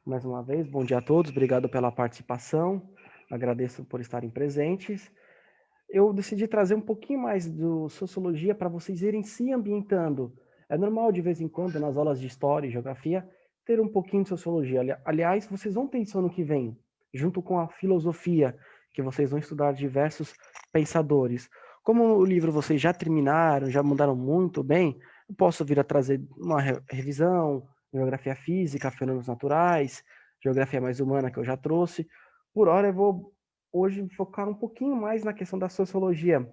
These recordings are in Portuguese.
mais uma vez. Bom dia a todos, obrigado pela participação, agradeço por estarem presentes. Eu decidi trazer um pouquinho mais do sociologia para vocês irem se ambientando. É normal, de vez em quando, nas aulas de história e geografia, ter um pouquinho de sociologia. Aliás, vocês vão ter isso ano que vem, junto com a filosofia, que vocês vão estudar diversos pensadores. Como o livro vocês já terminaram, já mudaram muito bem, eu posso vir a trazer uma revisão, geografia física, fenômenos naturais, geografia mais humana, que eu já trouxe. Por hora, eu vou hoje focar um pouquinho mais na questão da sociologia.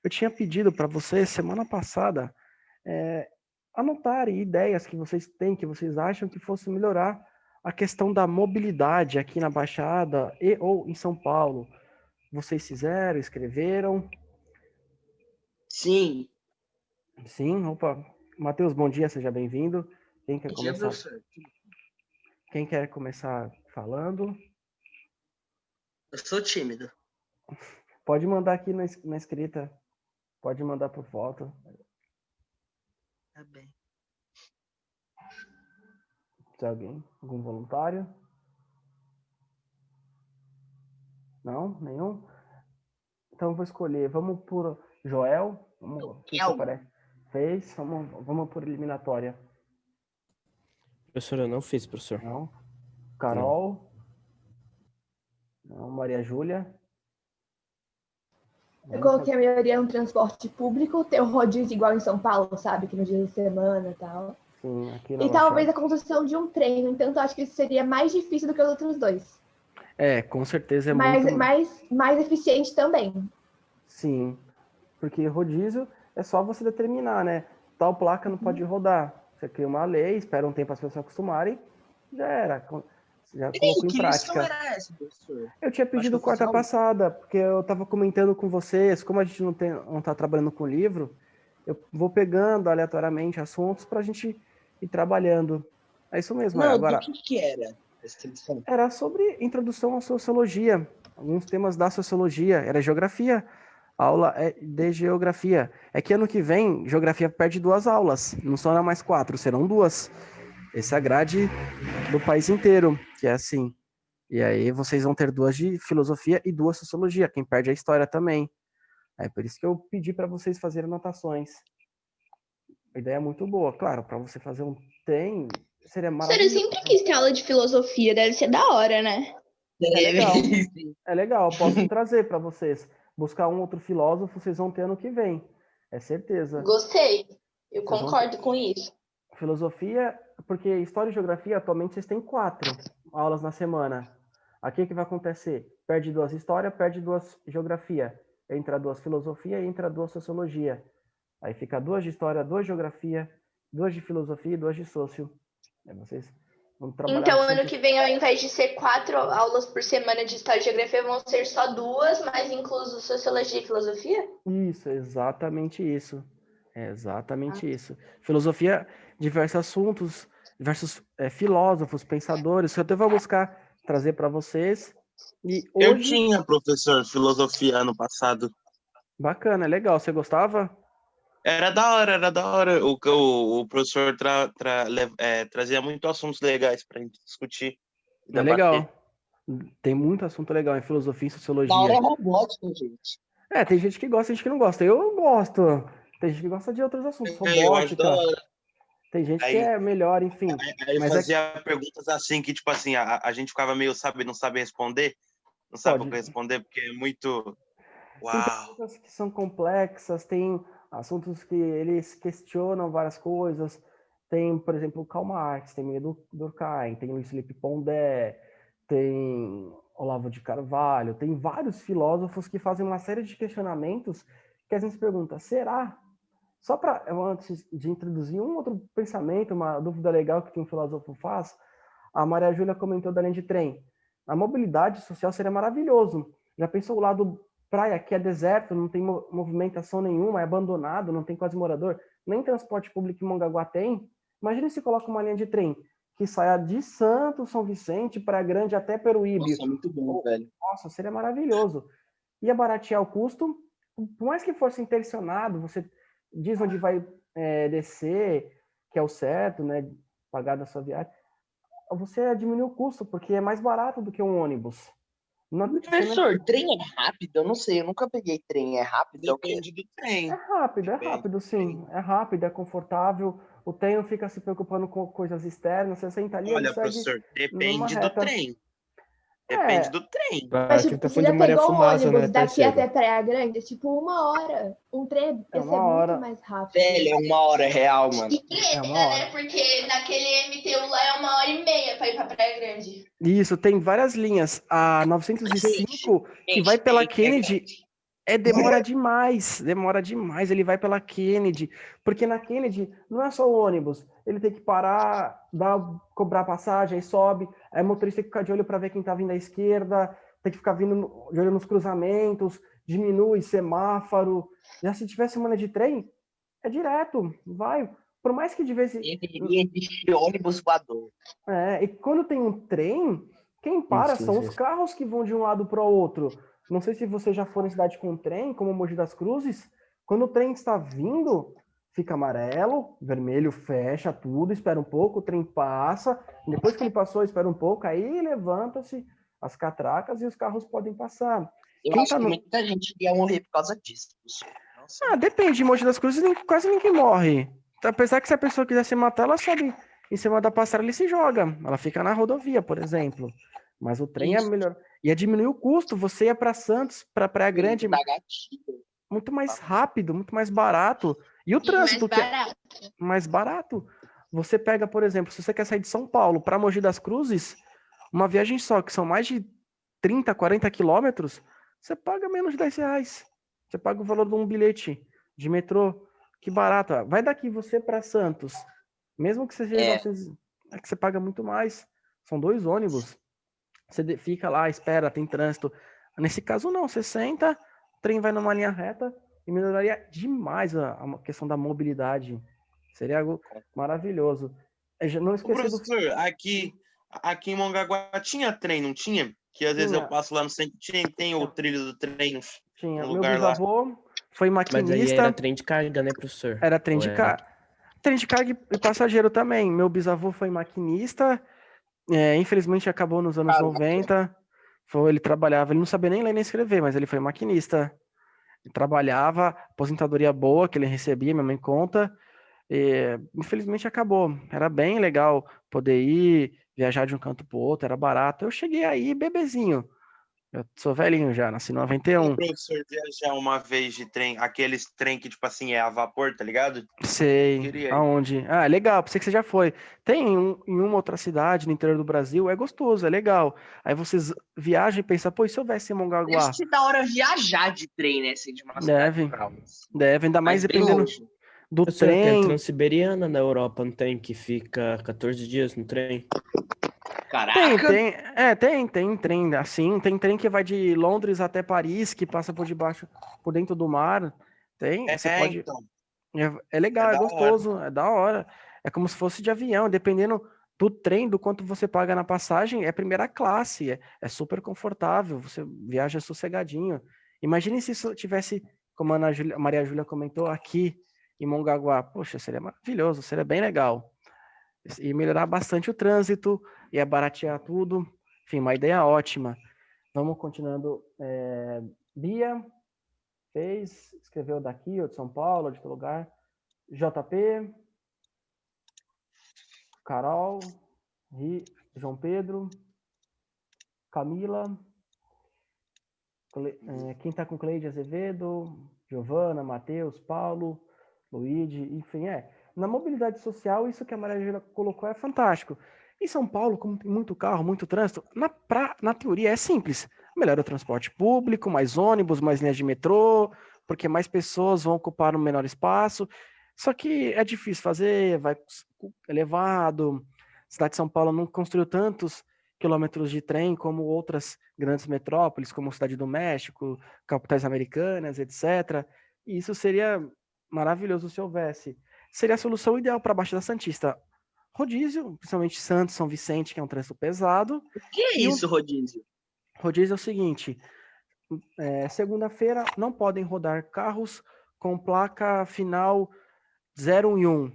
Eu tinha pedido para vocês, semana passada, anotarem ideias que vocês têm, que vocês acham que fosse melhorar a questão da mobilidade aqui na Baixada e ou em São Paulo. Vocês fizeram, escreveram? Sim. Sim, opa. Matheus, bom dia, seja bem-vindo. Quem quer Bom dia, começar? professor. Quem quer começar falando? Eu sou tímido. Pode mandar aqui na escrita. Pode mandar por foto. Tá bem. Se alguém, algum voluntário? Não? Nenhum? Então eu vou escolher. Vamos por Joel. Vamos, que aparece. Fez. Vamos por eliminatória. Professor, eu não fiz, professor. Não. Carol. Não. Maria Júlia. Eu coloquei a maioria no transporte público, ter o rodízio igual em São Paulo, sabe? Que no dia da semana e tal. Sim, aqui e talvez a construção de um trem. No entanto, acho que isso seria mais difícil do que os outros dois. Com certeza é mas, muito... mais eficiente também. Sim, porque rodízio é só você determinar, né? Tal placa não pode rodar. Você cria uma lei, espera um tempo as pessoas acostumarem, já era. Já colocou em prática. Era essa, professor? Eu tinha pedido quarta passada, porque eu estava comentando com vocês, como a gente não está trabalhando com livro, eu vou pegando aleatoriamente assuntos para a gente ir trabalhando. É isso mesmo. Não, agora, do que era essa lição? Era sobre introdução à sociologia, alguns temas da sociologia, era geografia, aula de geografia. É que ano que vem, geografia perde 2 aulas, não serão mais 4, serão 2. Essa é a grade do país inteiro, que é assim. E aí vocês vão ter 2 de filosofia e 2 sociologia, quem perde a história também. É por isso que eu pedi para vocês fazerem anotações. A ideia é muito boa, claro, para você fazer um tem, seria maravilhoso. Sério, eu sempre quis ter aula de filosofia, deve ser da hora, né? É legal, é legal, posso trazer para vocês. Buscar um outro filósofo, vocês vão ter ano que vem, é certeza. Gostei, eu concordo com isso. Filosofia, porque História e Geografia, atualmente vocês têm 4 aulas na semana. Aqui o que vai acontecer? Perde 2 História, perde 2 Geografia. Entra 2 Filosofia e entra 2 Sociologia. Aí fica 2 de História, 2 de Geografia, 2 de Filosofia e 2 de Socio. Aí vocês vão trabalhar... Então, ano que vem, ao invés de ser 4 aulas por semana de História e Geografia, vão ser só 2, mas incluso Sociologia e Filosofia? Isso, exatamente isso. É exatamente isso. Filosofia, diversos assuntos, diversos filósofos, pensadores, que eu até vou buscar trazer para vocês. E hoje... Eu tinha, professor, filosofia ano passado. Bacana, é legal. Você gostava? Era da hora. O professor trazia muitos assuntos legais para a gente discutir. É legal. Tem muito assunto legal em filosofia e sociologia. Da hora é robótica, gente. Tem gente que gosta, tem gente que não gosta. Eu gosto. Tem gente que gosta de outros assuntos. Robótica. Tem gente que é melhor, enfim. Aí fazia perguntas assim, que tipo assim, a gente ficava meio, não sabe responder. Não sabe o que responder, porque é muito... Uau! Tem perguntas que são complexas, tem assuntos que eles questionam várias coisas. Tem, por exemplo, Karl Marx, tem Durkheim, tem Luiz Felipe Pondé, tem Olavo de Carvalho, tem vários filósofos que fazem uma série de questionamentos que a gente se pergunta, será? Só para, antes de introduzir um outro pensamento, uma dúvida legal que um filósofo faz, a Maria Júlia comentou da linha de trem. A mobilidade social seria maravilhoso. Já pensou o lado praia, que é deserto, não tem movimentação nenhuma, é abandonado, não tem quase morador, nem transporte público em Mongaguá tem? Imagina se coloca uma linha de trem que saia de Santos, São Vicente, Praia Grande até Peruíbe. Nossa, muito bom, velho. Nossa, seria maravilhoso. Ia baratear o custo, por mais que fosse intencionado, você diz onde vai descer, que é o certo, né, pagar da sua viagem. você diminui o custo, porque é mais barato do que um ônibus. Professor, trem é rápido? Eu não sei, eu nunca peguei trem. É rápido? É o quê? Depende do trem. É Depende rápido, do sim. trem. É rápido, é confortável. O trem não fica se preocupando com coisas externas. Você senta ali, ele Olha, segue professor, numa depende do reta. trem. Depende É, do trem. Mas, Aqui tipo, tá você falando já de Maria pegou um Fumaça, né, ônibus daqui parceiro? até Praia Grande? É tipo 1 hora. Um trem é ia ser uma muito hora. mais rápido. Velho, é 1 hora real, mano. E É uma treta, hora. né? Porque naquele MTU lá é 1h30 pra ir pra Praia Grande. Isso, tem várias linhas. A Gente, 905, que vai pela Kennedy, demora demais. Demora demais. Ele vai pela Kennedy. Porque na Kennedy não é só o ônibus. Ele tem que parar, cobrar passagem, aí sobe. Aí o motorista tem que ficar de olho para ver quem tá vindo à esquerda. Tem que ficar vindo de olho nos cruzamentos. Diminui semáforo. Já se tivesse uma linha de trem, é direto. Vai. Por mais que de vez em Deveria existir ônibus voador. e quando tem um trem, quem para Isso, são os isso. carros que vão de um lado para o outro. Não sei se você já for em cidade com trem, como Mogi das Cruzes. Quando o trem está vindo, fica amarelo, vermelho, fecha tudo, espera um pouco, o trem passa. Depois que ele passou, espera um pouco, aí levanta-se as catracas e os carros podem passar. Eu Quem acho tá que no... muita gente ia morrer por causa disso. Não sei. Depende, em Mogi das Cruzes quase ninguém morre. Apesar que se a pessoa quiser se matar, ela sobe em cima da passarela e se joga. Ela fica na rodovia, por exemplo. Mas o trem é Isso. melhor. Ia diminuir o custo. Você ia para Santos, para Praia Grande, Dá gatilho. muito mais rápido, muito mais barato. E o E mais trânsito, que é barato. mais barato. Você pega, por exemplo, se você quer sair de São Paulo para Mogi das Cruzes, uma viagem só, que são mais de 30, 40 quilômetros, você paga menos de R$10. Você paga o valor de um bilhete de metrô. Que barato. Vai daqui você para Santos. Mesmo que seja 900, é que você paga muito mais. São 2 ônibus. Você fica lá, espera, tem trânsito. Nesse caso, não. Você senta, o trem vai numa linha reta e melhoraria demais a questão da mobilidade. Seria algo maravilhoso. Não Ô, esquecer do... professor, aqui em Mongaguá tinha trem, não tinha? Que às vezes eu Tinha, passo lá no centro, tem o trilho do trem tinha. no Meu lugar lá. bisavô foi Mas aí maquinista. era trem de carga, né, professor? Era trem Ou de era- carga. Trem de carga e passageiro também. Meu bisavô foi maquinista. Infelizmente acabou nos anos 90. Ele trabalhava, ele não sabia nem ler nem escrever, mas ele foi maquinista. Ele trabalhava, aposentadoria boa que ele recebia, minha mãe conta. Infelizmente acabou. Era bem legal poder ir, viajar de um canto para o outro, era barato. Eu cheguei aí bebezinho. Eu sou velhinho já, nasci em O 91. professor viajar uma vez de trem, aqueles trem que, tipo assim, é a vapor, tá ligado? Sei. Queria ir. Aonde? Ah, legal, pensei que você já foi. Tem em uma outra cidade no interior do Brasil, é gostoso, é legal. Aí vocês viajam e pensam, pô, e se eu viesse em Deve Mongaguá? ser da hora viajar de trem, né? Assim, de uma cidade Deve, pra outra. assim. deve, ainda mais Mas bem dependendo longe. do Professor, tem a trem. Transiberiana na Europa, não tem? Que fica 14 dias no trem. Caraca! Tem trem assim, tem trem que vai de Londres até Paris, que passa por dentro do mar. Você pode. Então, É legal, é é da hora. gostoso, é da hora. É como se fosse de avião, dependendo do trem, do quanto você paga na passagem, é primeira classe, é super confortável, você viaja sossegadinho. Imagine se isso tivesse, como a Maria Júlia comentou, aqui em Mongaguá. Poxa, seria maravilhoso, seria bem legal. E melhorar bastante o trânsito, e baratear tudo. Enfim, uma ideia ótima. Vamos continuando. Bia escreveu daqui, ou de São Paulo, ou de outro lugar. JP, Carol, João Pedro, Camila, quem está com Cleide Azevedo, Giovana, Matheus, Paulo, Luíde, enfim, Na mobilidade social, isso que a Maria Júlia colocou é fantástico. Em São Paulo, como tem muito carro, muito trânsito, na teoria é simples. Melhora o transporte público, mais ônibus, mais linhas de metrô, porque mais pessoas vão ocupar um menor espaço. Só que é difícil fazer, vai elevado. A cidade de São Paulo não construiu tantos quilômetros de trem como outras grandes metrópoles, como a Cidade do México, capitais americanas, etc. E isso seria maravilhoso se houvesse. Seria a solução ideal para a Baixada Santista. Rodízio, principalmente Santos, São Vicente, que é um trânsito pesado. O que é isso, rodízio? Rodízio é o seguinte, segunda-feira não podem rodar carros com placa final 0 e 1,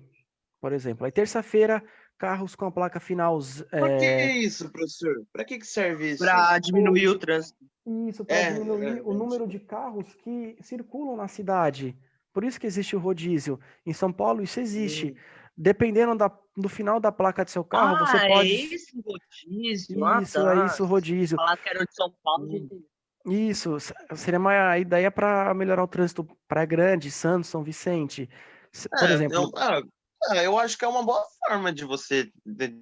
por exemplo. Aí terça-feira, carros com a placa final Por que isso, professor? Pra que serve isso? Pra diminuir o trânsito. isso para diminuir o número de carros que circulam na cidade. Por isso que existe o rodízio. Em São Paulo isso existe. Dependendo do final da placa do seu carro, você pode. É esse o rodízio. Isso, é isso o rodízio. Falar que era de São Paulo, gente. Isso, seria uma ideia para melhorar o trânsito Praia Grande, Santos, São Vicente. Por exemplo, Eu acho que é uma boa forma de você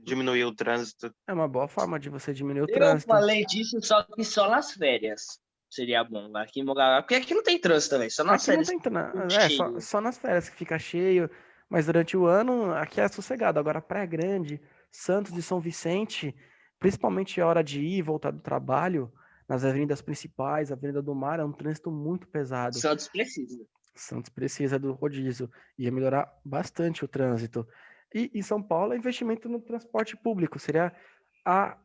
diminuir o trânsito. é uma boa forma de você diminuir o Eu trânsito. falei disso só que só nas férias seria bom. Aqui em Mongaguá, porque aqui não tem trânsito também, só nas Aqui não férias. tem só nas férias que fica cheio, mas durante o ano aqui é sossegado. Agora Praia Grande, Santos e São Vicente, principalmente a hora de ir e voltar do trabalho, nas avenidas principais, a Avenida do Mar, é um trânsito muito pesado. Santos precisa. Santos precisa do rodízio, ia melhorar bastante o trânsito. E em São Paulo, é investimento no transporte público, seria a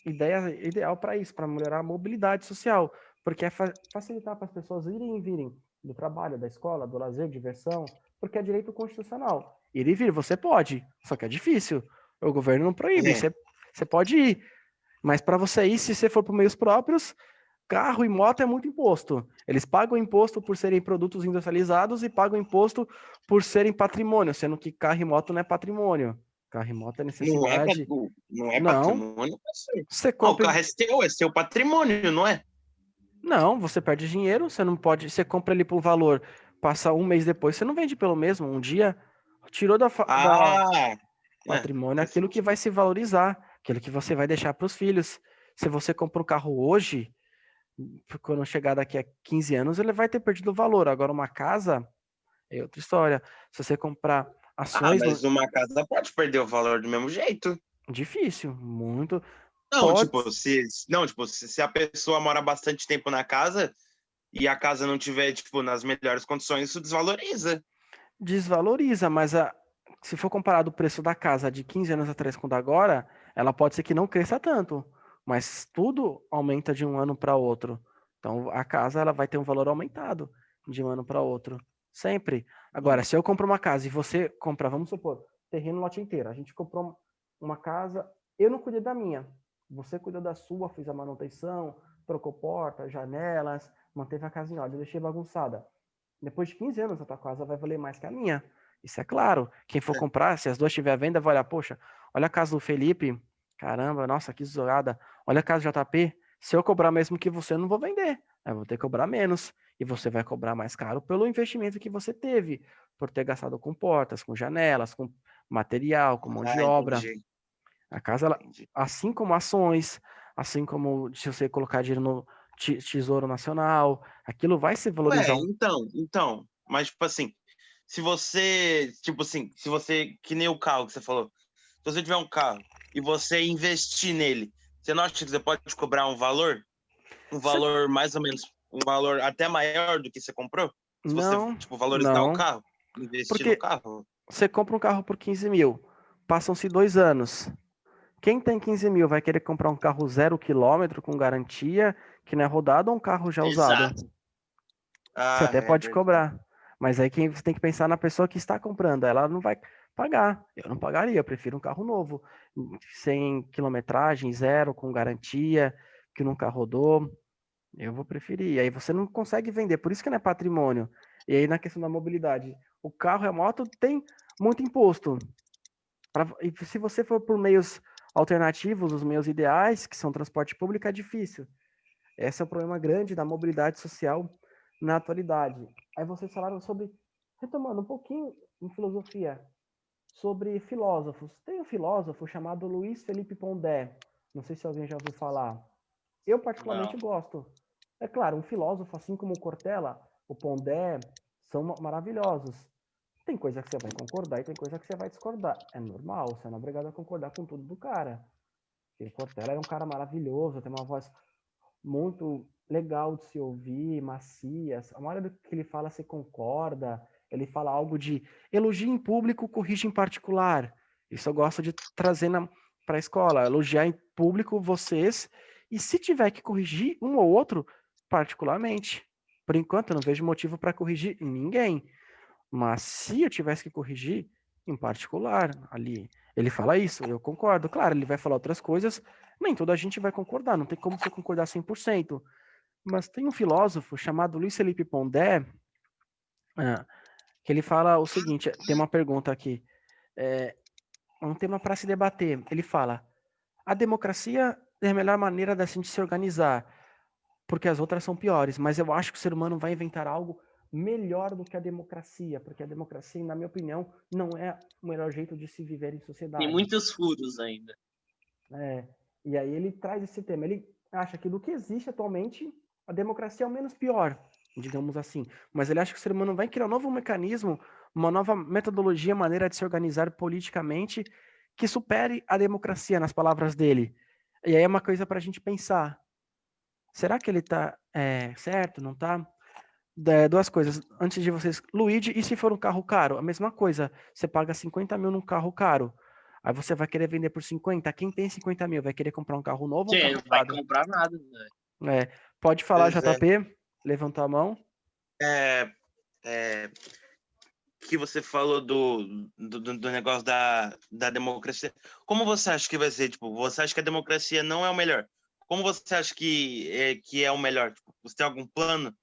ideia ideal para isso, para melhorar a mobilidade social, porque é facilitar para as pessoas irem e virem do trabalho, da escola, do lazer, diversão, porque é direito constitucional. Ir e vir, você pode, só que é difícil. O governo não proíbe, você pode ir. Mas para você ir, se você for por meios próprios, carro e moto é muito imposto. Eles pagam imposto por serem produtos industrializados e pagam imposto por serem patrimônio, sendo que carro e moto não é patrimônio. Carro e moto é necessidade. Não é Não. patrimônio, professor. Você O compra. carro é seu patrimônio, não é? Não, você perde dinheiro, você não pode. Você compra ele por valor, passa um mês depois, você não vende pelo mesmo. Um dia tirou da patrimônio aquilo que vai se valorizar, aquilo que você vai deixar para os filhos. Se você compra um carro hoje, quando chegar daqui a 15 anos, ele vai ter perdido o valor. Agora, uma casa é outra história. Se você comprar ações. Mas uma casa pode perder o valor do mesmo jeito. Difícil, muito. Não, Pode. se a pessoa mora bastante tempo na casa e a casa não tiver, nas melhores condições, isso desvaloriza. Desvaloriza, mas se for comparado o preço da casa de 15 anos atrás com o da agora, ela pode ser que não cresça tanto, mas tudo aumenta de um ano para outro. Então, a casa ela vai ter um valor aumentado de um ano para outro, sempre. Agora, se eu compro uma casa e você compra, vamos supor, terreno lote inteiro, a gente comprou uma casa, eu não cuidei da minha, você cuidou da sua, fez a manutenção, trocou portas, janelas, manteve a casa em ordem, eu deixei bagunçada. Depois de 15 anos, a tua casa vai valer mais que a minha. Isso é claro. Quem for comprar, se as duas estiver à venda, vai olhar, poxa, olha a casa do Felipe, caramba, nossa, que zoada. Olha a casa do JP, se eu cobrar mesmo que você, eu não vou vender. Eu vou ter que cobrar menos. E você vai cobrar mais caro pelo investimento que você teve, por ter gastado com portas, com janelas, com material, com mão de obra. Entendi. A casa, ela, assim como ações, assim como se você colocar dinheiro no Tesouro Nacional, aquilo vai se valorizar. Então, mas se você, que nem o carro que você falou, se você tiver um carro e você investir nele, você não acha que você pode cobrar um valor? Um valor mais ou menos, um valor até maior do que você comprou? Se você, valorizar o carro, investir no carro? Você compra um carro por 15 mil, passam-se 2 anos. Quem tem 15 mil vai querer comprar um carro 0 quilômetro com garantia, que não é rodado, ou um carro já usado? Exato. Você até pode cobrar. Mas aí você tem que pensar na pessoa que está comprando. Ela não vai pagar. Eu não pagaria, eu prefiro um carro novo, sem quilometragem, 0, com garantia, que nunca rodou. Eu vou preferir. Aí você não consegue vender, por isso que não é patrimônio. E aí na questão da mobilidade, o carro e a moto tem muito imposto. E se você for por meios alternativos, os meios ideais, que são transporte público, é difícil. Esse é o problema grande da mobilidade social na atualidade. Aí vocês falaram sobre, retomando um pouquinho em filosofia, sobre filósofos. Tem um filósofo chamado Luiz Felipe Pondé. Não sei se alguém já ouviu falar. Eu particularmente gosto. É claro, um filósofo, assim como o Cortella, o Pondé, são maravilhosos. Tem coisa que você vai concordar e tem coisa que você vai discordar. É normal, você não é obrigado a concordar com tudo do cara. O Cortella era um cara maravilhoso, tem uma voz muito legal de se ouvir, macia. A maioria do que ele fala você concorda. Ele fala algo de elogia em público, corrige em particular. Isso eu gosto de trazer para a escola. Elogiar em público vocês e se tiver que corrigir um ou outro, particularmente. Por enquanto eu não vejo motivo para corrigir ninguém. Mas se eu tivesse que corrigir, em particular, ali, Ele fala isso, eu concordo. Claro, ele vai falar outras coisas, nem toda a gente vai concordar, não tem como você concordar 100%. Mas tem um filósofo chamado Luiz Felipe Pondé, que ele fala o seguinte, tem uma pergunta aqui, é um tema para se debater. Ele fala, a democracia é a melhor maneira da gente se organizar, porque as outras são piores, mas eu acho que o ser humano vai inventar algo melhor do que a democracia, porque a democracia, na minha opinião, não é o melhor jeito de se viver em sociedade. Tem muitos furos ainda. E aí ele traz esse tema. Ele acha que do que existe atualmente, a democracia é o menos pior, digamos assim. Mas ele acha que o ser humano vai criar um novo mecanismo, uma nova metodologia, maneira de se organizar politicamente que supere a democracia, nas palavras dele. E aí é uma coisa para a gente pensar. Será que ele está certo? Não está? Duas coisas. Antes de vocês... Luigi, e se for um carro caro? A mesma coisa. Você paga 50 mil num carro caro. Aí você vai querer vender por 50. Quem tem 50 mil vai querer comprar um carro novo ou um carro Não vai usado? comprar nada, né? Pode falar, Pois é. JP. Levantou a mão. Que você falou do negócio da democracia. Como você acha que vai ser? Tipo, você acha que a democracia não é o melhor? Como você acha que é o melhor? Tipo, você tem algum plano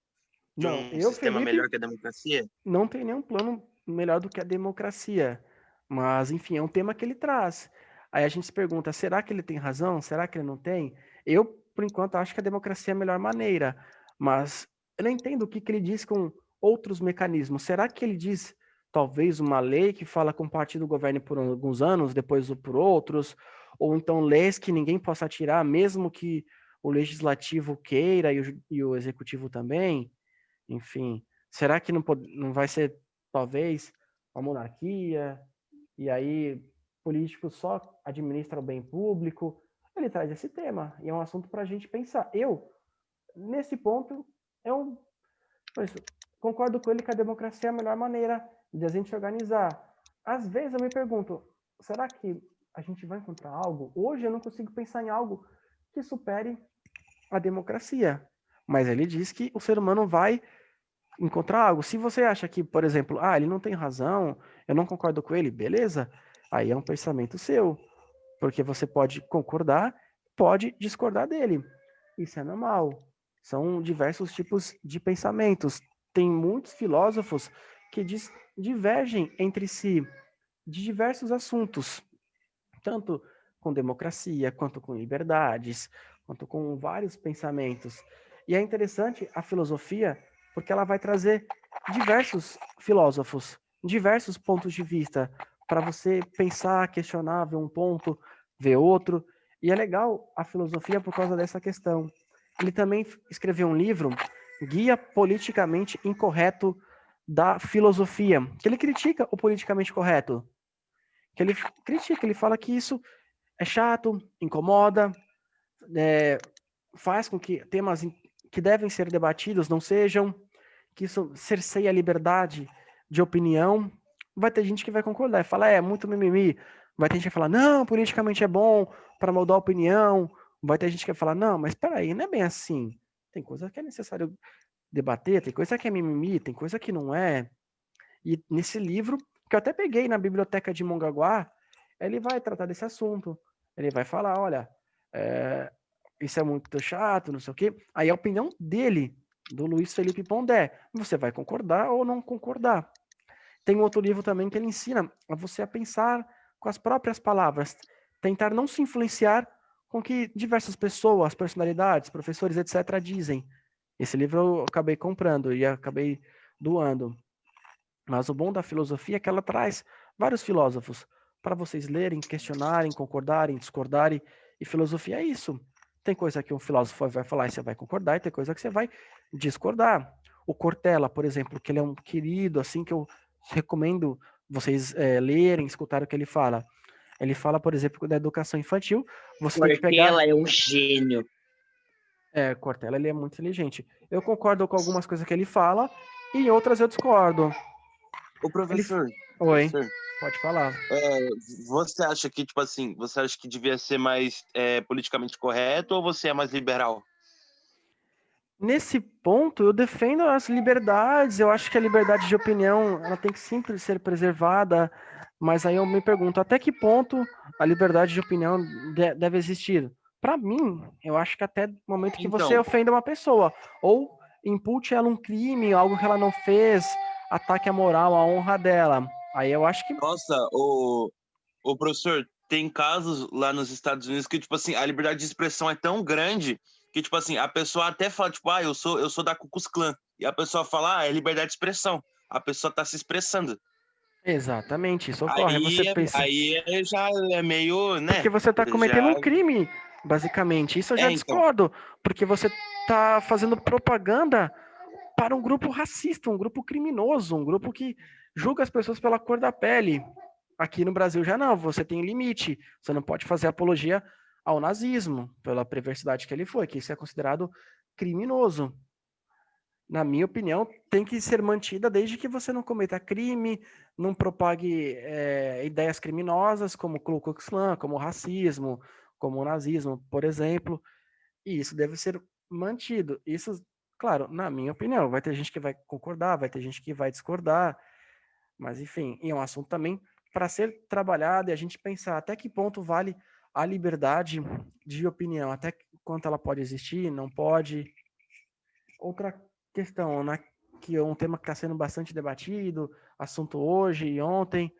de Não, um sistema Felipe, melhor que a democracia? não tem nenhum plano melhor do que a democracia. Mas, enfim, é um tema que ele traz. Aí a gente se pergunta, será que ele tem razão? Será que ele não tem? Eu, por enquanto, acho que a democracia é a melhor maneira. Mas eu não entendo o que ele diz com outros mecanismos. Será que ele diz, talvez, uma lei que fala que um partido governe por alguns anos, depois por outros? Ou então leis que ninguém possa tirar, mesmo que o legislativo queira e o executivo também? Enfim, será que não vai ser, talvez, uma monarquia? E aí, político só administra o bem público? Ele traz esse tema, e é um assunto para a gente pensar. Nesse ponto, concordo com ele que a democracia é a melhor maneira de a gente se organizar. Às vezes eu me pergunto, será que a gente vai encontrar algo? Hoje eu não consigo pensar em algo que supere a democracia. Mas ele diz que o ser humano vai encontrar algo. Se você acha que, por exemplo, ele não tem razão, eu não concordo com ele, beleza? Aí é um pensamento seu, porque você pode concordar, pode discordar dele. Isso é normal. São diversos tipos de pensamentos. Tem muitos filósofos que divergem entre si de diversos assuntos, tanto com democracia, quanto com liberdades, quanto com vários pensamentos. E é interessante a filosofia, porque ela vai trazer diversos filósofos, diversos pontos de vista, para você pensar, questionar, ver um ponto, ver outro. E é legal a filosofia por causa dessa questão. Ele também escreveu um livro, Guia Politicamente Incorreto da Filosofia, que ele critica o politicamente correto. Que ele critica, ele fala que isso é chato, incomoda, faz com que temas que devem ser debatidos não sejam, que isso cerceia a liberdade de opinião. Vai ter gente que vai concordar e falar, é muito mimimi. Vai ter gente que vai falar, não, politicamente é bom para mudar a opinião. Vai ter gente que vai falar, não, mas peraí, não é bem assim. Tem coisa que é necessário debater, tem coisa que é mimimi, tem coisa que não é. E nesse livro, que eu até peguei na biblioteca de Mongaguá, ele vai tratar desse assunto. Ele vai falar, olha, isso é muito chato, não sei o quê. Aí a opinião dele, do Luiz Felipe Pondé, você vai concordar ou não concordar. Tem um outro livro também que ele ensina a você a pensar com as próprias palavras, tentar não se influenciar com o que diversas pessoas, personalidades, professores, etc. dizem. Esse livro eu acabei comprando e acabei doando. Mas o bom da filosofia é que ela traz vários filósofos para vocês lerem, questionarem, concordarem, discordarem. E filosofia é isso. Tem coisa que um filósofo vai falar e você vai concordar, e tem coisa que você vai discordar. O Cortella, por exemplo, que ele é um querido, assim, que eu recomendo vocês lerem, escutarem o que ele fala. Ele fala, por exemplo, da educação infantil. Você tem que pegar... Cortella é um gênio. Cortella, ele é muito inteligente. Eu concordo com algumas coisas que ele fala, e em outras eu discordo. Ô, professor. Oi, professor, pode falar. você acha que, tipo assim, você acha que devia ser mais politicamente correto ou você é mais liberal? Nesse ponto, eu defendo as liberdades. Eu acho que a liberdade de opinião ela tem que sempre ser preservada, Mas aí eu me pergunto, até que ponto a liberdade de opinião deve existir? Para mim, eu acho que até o momento que você Então, ofenda uma pessoa, ou impute ela um crime, algo que ela não fez, ataque a moral, a honra dela. Aí eu acho que nossa, o professor, tem casos lá nos Estados Unidos que, tipo assim, a liberdade de expressão é tão grande que, tipo assim, a pessoa até fala, tipo, eu sou da Ku Klux Klan. E a pessoa fala, é liberdade de expressão. A pessoa tá se expressando. exatamente isso ocorre. Você pensa, Já é meio, porque né? você está cometendo Já. um crime, basicamente. Isso eu já Então. discordo, porque você está fazendo propaganda para um grupo racista, um grupo criminoso, um grupo que julga as pessoas pela cor da pele. Aqui no Brasil já não, você tem limite. Você não pode fazer apologia ao nazismo, pela perversidade que ele foi, que isso é considerado criminoso. Na minha opinião, tem que ser mantida desde que você não cometa crime, não propague ideias criminosas como o Ku Klux Klan, como o racismo, como o nazismo, por exemplo. E isso deve ser mantido. Isso, claro, na minha opinião, vai ter gente que vai concordar, vai ter gente que vai discordar, mas enfim, é um assunto também para ser trabalhado e a gente pensar até que ponto vale a liberdade de opinião, até quanto ela pode existir, não pode. Outra questão, né, que é um tema que está sendo bastante debatido, assunto hoje e ontem,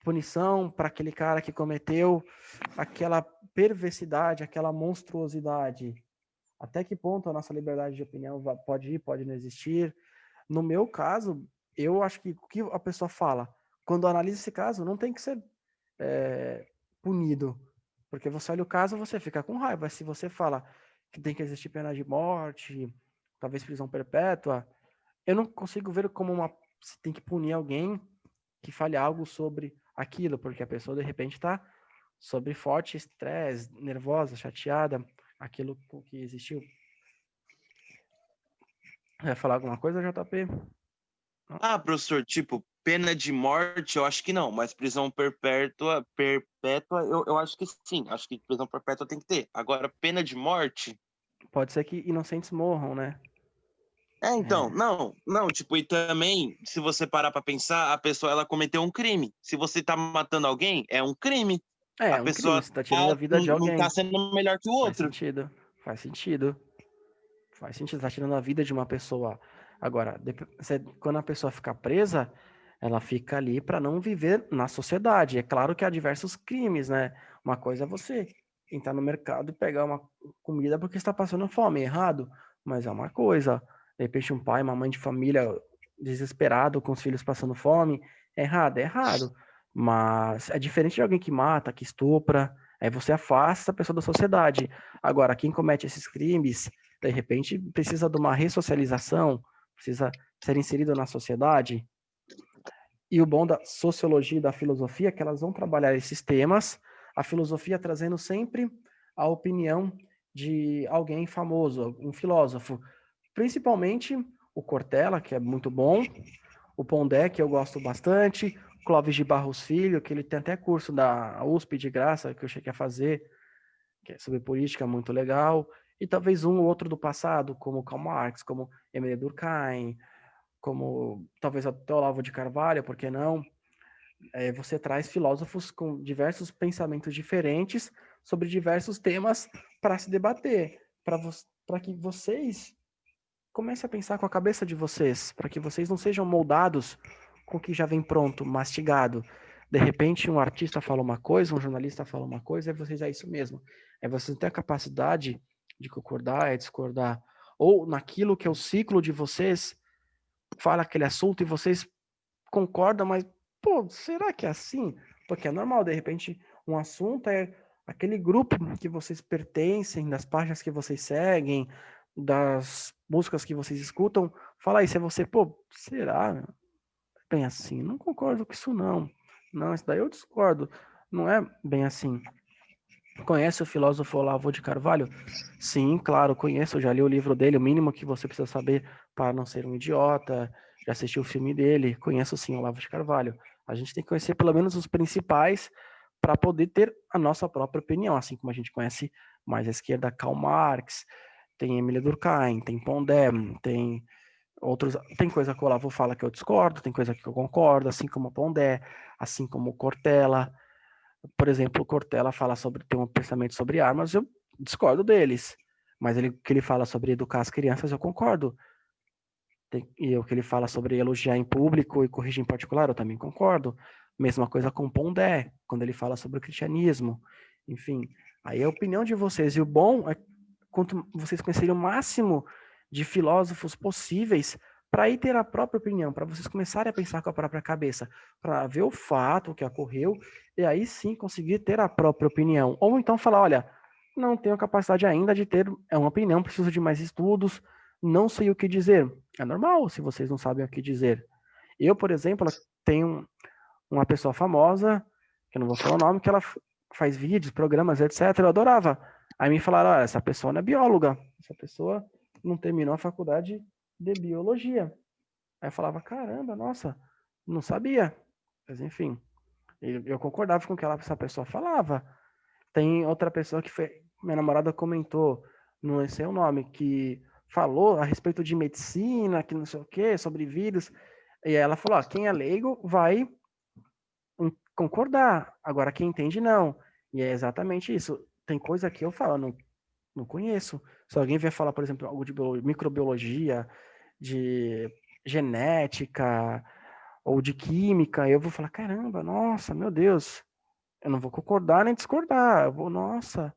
punição para aquele cara que cometeu aquela perversidade, aquela monstruosidade. Até que ponto a nossa liberdade de opinião pode ir, pode não existir? No meu caso, eu acho que o que a pessoa fala, quando analisa esse caso, não tem que ser punido. Porque você olha o caso, você fica com raiva. Se você fala que tem que existir pena de morte, talvez prisão perpétua, eu não consigo ver como se tem que punir alguém que fale algo sobre aquilo, porque a pessoa de repente está sob forte estresse, nervosa, chateada, aquilo que existiu. Vai falar alguma coisa, JP? Ah, professor, tipo, pena de morte, eu acho que não, mas prisão perpétua, eu acho que sim. Acho que prisão perpétua tem que ter. Agora, pena de morte. Pode ser que inocentes morram, né? Então, não, tipo, e também, se você parar pra pensar, a pessoa, ela cometeu um crime. Se você tá matando alguém, é um crime. A É um crime, pessoa você está tirando a vida de não tá alguém. sendo melhor que o Faz outro. sentido, faz sentido. Faz sentido, tá tirando a vida de uma pessoa. Agora, quando a pessoa fica presa, ela fica ali para não viver na sociedade. É claro que há diversos crimes, né? Uma coisa é você entrar no mercado e pegar uma comida porque está passando fome, errado. Mas é uma coisa. De repente, um pai, uma mãe de família desesperado com os filhos passando fome, é errado, é errado. Mas é diferente de alguém que mata, que estupra. Aí você afasta a pessoa da sociedade. Agora, quem comete esses crimes de repente precisa de uma ressocialização, precisa ser inserido na sociedade. E o bom da sociologia e da filosofia é que elas vão trabalhar esses temas, a filosofia trazendo sempre a opinião de alguém famoso, um filósofo, principalmente o Cortella, que é muito bom, o Pondé, que eu gosto bastante, Clóvis de Barros Filho, que ele tem até curso da USP de graça, que eu cheguei a fazer, que é sobre política, muito legal, e talvez um ou outro do passado, como Karl Marx, como Emile Durkheim, como talvez até Olavo de Carvalho, por que não? Você traz filósofos com diversos pensamentos diferentes sobre diversos temas para se debater, para que vocês comecem a pensar com a cabeça de vocês, para que vocês não sejam moldados com o que já vem pronto, mastigado. De repente, um artista fala uma coisa, um jornalista fala uma coisa, e vocês é isso mesmo. É você ter a capacidade de concordar, discordar. Ou naquilo que é o ciclo de vocês, fala aquele assunto e vocês concordam, mas, pô, será que é assim? Porque é normal, de repente, um assunto é aquele grupo que vocês pertencem, das páginas que vocês seguem, das músicas que vocês escutam, fala aí, se é você, pô, será? Bem assim, não concordo com isso não. Não, isso daí eu discordo. Não é bem assim. Conhece o filósofo Olavo de Carvalho? Sim, claro, conheço, já li o livro dele, o mínimo que você precisa saber para não ser um idiota, já assisti o filme dele, conheço sim o Olavo de Carvalho. A gente tem que conhecer pelo menos os principais para poder ter a nossa própria opinião, assim como a gente conhece mais à esquerda Karl Marx, tem Emile Durkheim, tem Pondé, tem Outros, tem coisa que o Olavo fala que eu discordo, tem coisa que eu concordo, assim como o Pondé, assim como o Cortella. Por exemplo, o Cortella tem um pensamento sobre armas, eu discordo deles. Mas o que ele fala sobre educar as crianças, eu concordo. E o que ele fala sobre elogiar em público e corrigir em particular, eu também concordo. Mesma coisa com o Pondé, quando ele fala sobre o cristianismo. Enfim, aí a opinião de vocês. E o bom é quanto vocês conhecerem o máximo de filósofos possíveis para aí ter a própria opinião, para vocês começarem a pensar com a própria cabeça, para ver o fato, o que ocorreu, e aí sim conseguir ter a própria opinião. Ou então falar, olha, não tenho capacidade ainda de ter uma opinião, preciso de mais estudos, não sei o que dizer. É normal se vocês não sabem o que dizer. Eu, por exemplo, tenho uma pessoa famosa, que eu não vou falar o nome, que ela faz vídeos, programas, etc. Eu adorava. Aí me falaram, olha, essa pessoa não é bióloga, essa pessoa não terminou a faculdade de biologia. Aí eu falava, caramba, nossa, não sabia. Mas enfim, eu concordava com o que essa pessoa falava. Tem outra pessoa que minha namorada comentou, não sei o nome, que falou a respeito de medicina, que não sei o quê, sobre vírus. E aí ela falou, quem é leigo vai concordar, agora quem entende não. E é exatamente isso. Tem coisa que eu falo, não conheço. Se alguém vier falar, por exemplo, algo de microbiologia, de genética ou de química, eu vou falar, caramba, nossa, meu Deus, eu não vou concordar nem discordar, eu vou, nossa,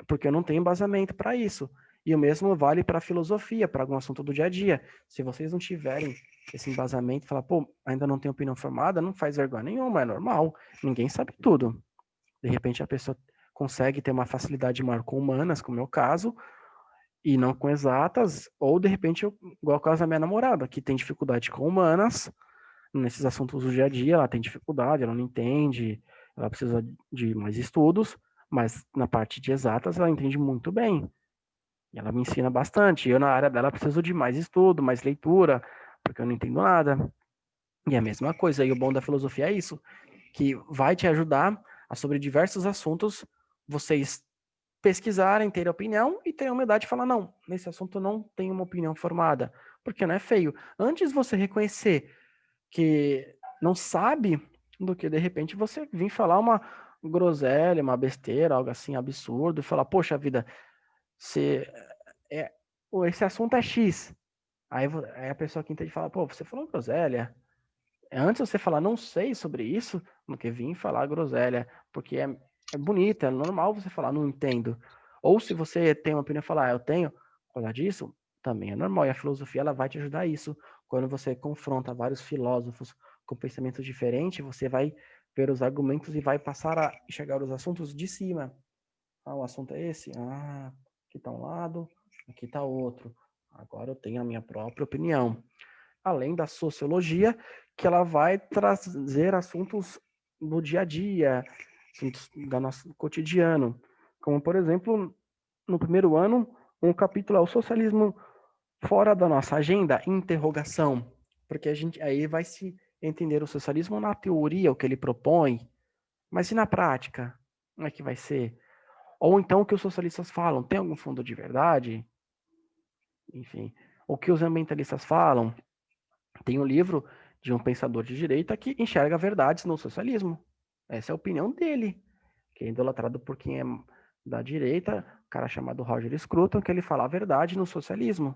porque eu não tenho embasamento para isso. E o mesmo vale para a filosofia, para algum assunto do dia a dia. Se vocês não tiverem esse embasamento, falar, pô, ainda não tenho opinião formada, não faz vergonha nenhuma, é normal. Ninguém sabe tudo. De repente a pessoa consegue ter uma facilidade maior com humanas, como é o meu caso, e não com exatas, ou de repente, igual o caso da minha namorada, que tem dificuldade com humanas, nesses assuntos do dia a dia, ela tem dificuldade, ela não entende, ela precisa de mais estudos, mas na parte de exatas ela entende muito bem. E ela me ensina bastante. Eu, na área dela, preciso de mais estudo, mais leitura, porque eu não entendo nada. E a mesma coisa, e o bom da filosofia é isso, que vai te ajudar a, sobre diversos assuntos, vocês pesquisarem, terem opinião e terem a humildade de falar, não, nesse assunto eu não tenho uma opinião formada, porque não é feio. Antes você reconhecer que não sabe, do que de repente você vir falar uma groselha, uma besteira, algo assim absurdo, e falar, poxa vida, você, esse assunto é X. Aí a pessoa que entende fala, pô, você falou groselha. Antes você falar não sei sobre isso, do que vir falar groselha, porque é bonito, é normal você falar não entendo. Ou se você tem uma opinião, falar eu tenho, falar disso, também é normal. E a filosofia ela vai te ajudar a isso. Quando você confronta vários filósofos com pensamentos diferentes, você vai ver os argumentos e vai passar a enxergar os assuntos de cima. O assunto é esse? Aqui está um lado, aqui está outro. Agora eu tenho a minha própria opinião. Além da sociologia, que ela vai trazer assuntos do dia a dia, assuntos do nosso cotidiano. Como, por exemplo, no primeiro ano, um capítulo é o socialismo fora da nossa agenda, interrogação. Porque a gente aí vai se entender o socialismo na teoria, o que ele propõe, mas e na prática? Como é que vai ser? Ou então o que os socialistas falam, tem algum fundo de verdade? Enfim, o que os ambientalistas falam? Tem um livro de um pensador de direita que enxerga verdades no socialismo. Essa é a opinião dele, que é idolatrado por quem é da direita, um cara chamado Roger Scruton, que ele fala a verdade no socialismo.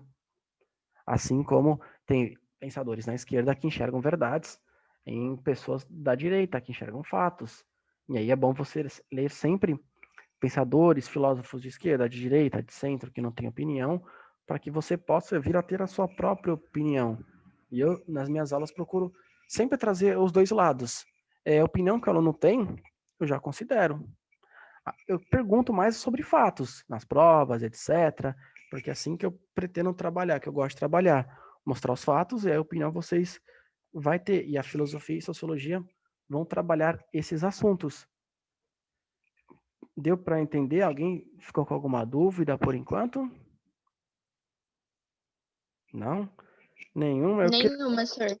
Assim como tem pensadores na esquerda que enxergam verdades em pessoas da direita, que enxergam fatos. E aí é bom você ler sempre pensadores, filósofos de esquerda, de direita, de centro, que não têm opinião, para que você possa vir a ter a sua própria opinião. E eu, nas minhas aulas, procuro sempre trazer os dois lados. A opinião que o aluno tem, eu já considero. Eu pergunto mais sobre fatos, nas provas, etc., porque é assim que eu pretendo trabalhar, que eu gosto de trabalhar. Mostrar os fatos e a opinião vocês vai ter. E a filosofia e sociologia vão trabalhar esses assuntos. Deu para entender? Alguém ficou com alguma dúvida por enquanto? Não? Nenhuma? Nenhuma, senhor.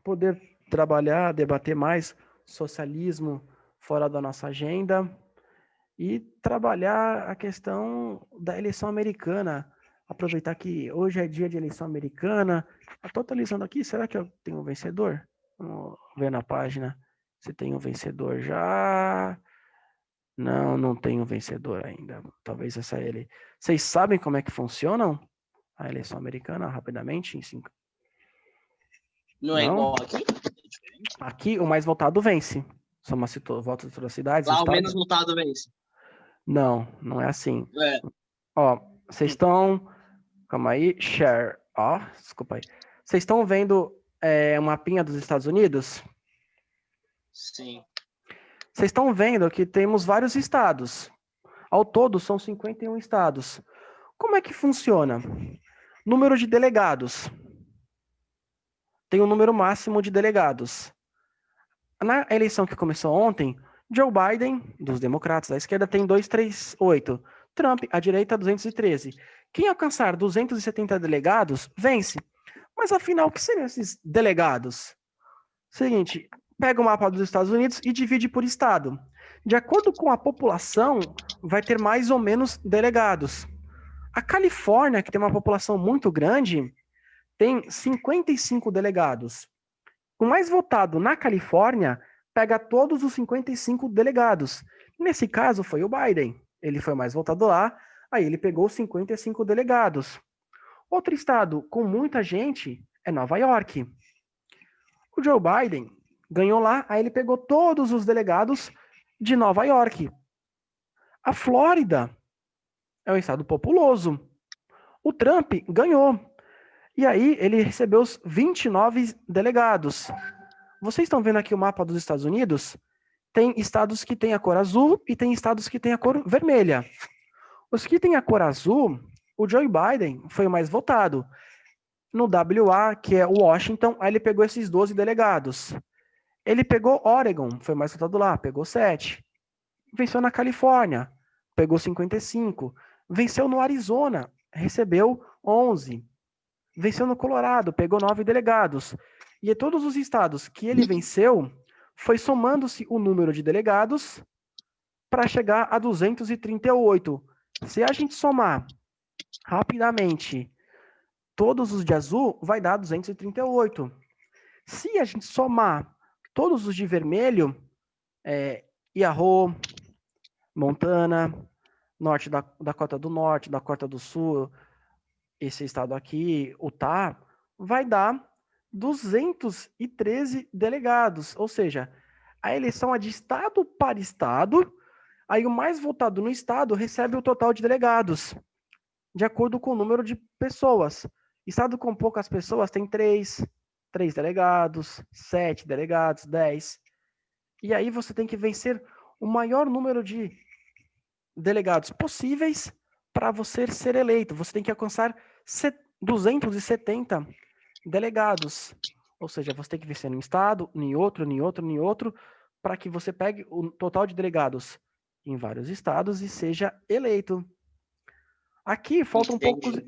Poder trabalhar, debater mais socialismo fora da nossa agenda e trabalhar a questão da eleição americana. aproveitar que hoje é dia de eleição americana. Eu tô atualizando aqui, será que eu tenho um vencedor? Vamos ver na página se tem um vencedor já. Não tem um vencedor ainda. Talvez essa ele. Vocês sabem como é que funcionam a eleição americana rapidamente? Não é Não? igual aqui? É diferente? Aqui o mais votado vence. Soma-se votos de todas as cidades, Lá o estados. menos votado vence. Não é assim. É. Ó, vocês estão. Calma aí. Share. Ó, desculpa aí. Vocês estão vendo o mapinha dos Estados Unidos? Sim. Vocês estão vendo que temos vários estados. Ao todo, são 51 estados. Como é que funciona? Número de delegados. Tem um número máximo de delegados. Na eleição que começou ontem, Joe Biden, dos democratas da esquerda, tem 238. Trump, à direita, 213. Quem alcançar 270 delegados, vence. Mas afinal, o que seriam esses delegados? Seguinte, pega o mapa dos Estados Unidos e divide por estado. De acordo com a população, vai ter mais ou menos delegados. A Califórnia, que tem uma população muito grande, tem 55 delegados. O mais votado na Califórnia pega todos os 55 delegados. Nesse caso, foi o Biden. Ele foi o mais votado lá, aí ele pegou 55 delegados. Outro estado com muita gente é Nova York. O Joe Biden ganhou lá, aí ele pegou todos os delegados de Nova York. A Flórida é um estado populoso. O Trump ganhou. E aí ele recebeu os 29 delegados. Vocês estão vendo aqui o mapa dos Estados Unidos? Tem estados que têm a cor azul e tem estados que têm a cor vermelha. Os que têm a cor azul, o Joe Biden foi o mais votado. No WA, que é o Washington, aí ele pegou esses 12 delegados. Ele pegou Oregon, foi o mais votado lá, pegou 7. Venceu na Califórnia, pegou 55. Venceu no Arizona, recebeu 11. Venceu no Colorado, pegou 9 delegados. E todos os estados que ele venceu, foi somando-se o número de delegados para chegar a 238. Se a gente somar rapidamente todos os de azul, vai dar 238. Se a gente somar todos os de vermelho, Idaho, Montana, Norte da Dakota do Norte, Dakota do Sul, esse estado aqui, Utah, vai dar 213 delegados. Ou seja, a eleição é de estado para estado, aí o mais votado no estado recebe o total de delegados, de acordo com o número de pessoas. Estado com poucas pessoas tem 3 delegados, 7 delegados, 10. E aí você tem que vencer o maior número de delegados possíveis para você ser eleito. Você tem que alcançar 270 delegados. Ou seja, você tem que vencer em um estado, em outro, para que você pegue o total de delegados em vários estados e seja eleito. Aqui faltam poucos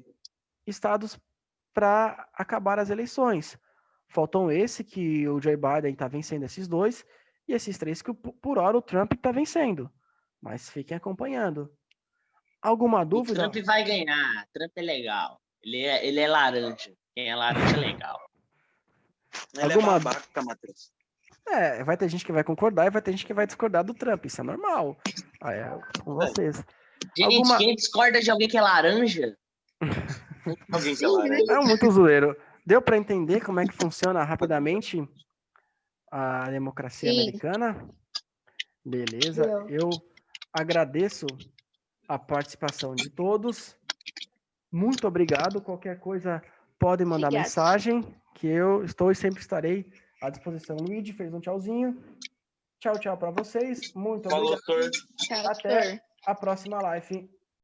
estados para acabar as eleições. Faltam esse que o Joe Biden está vencendo, esses 2, e esses 3 que por hora o Trump está vencendo. Mas fiquem acompanhando. Alguma dúvida? O Trump vai ganhar. Trump é legal. Ele é laranja. Quem é laranja é legal. Ele é babaca, Matheus. Vai ter gente que vai concordar e vai ter gente que vai discordar do Trump. Isso é normal. Com vocês. Gente, quem discorda de alguém que é laranja? Alguém que é laranja. É muito zoeiro. Deu para entender como é que funciona rapidamente a democracia americana? Beleza. Eu agradeço a participação de todos. Muito obrigado. Qualquer coisa pode mandar mensagem, que eu estou e sempre estarei à disposição. O Luigi fez um tchauzinho. Tchau para vocês. Muito obrigado. Falou, Tchau, Até a próxima live.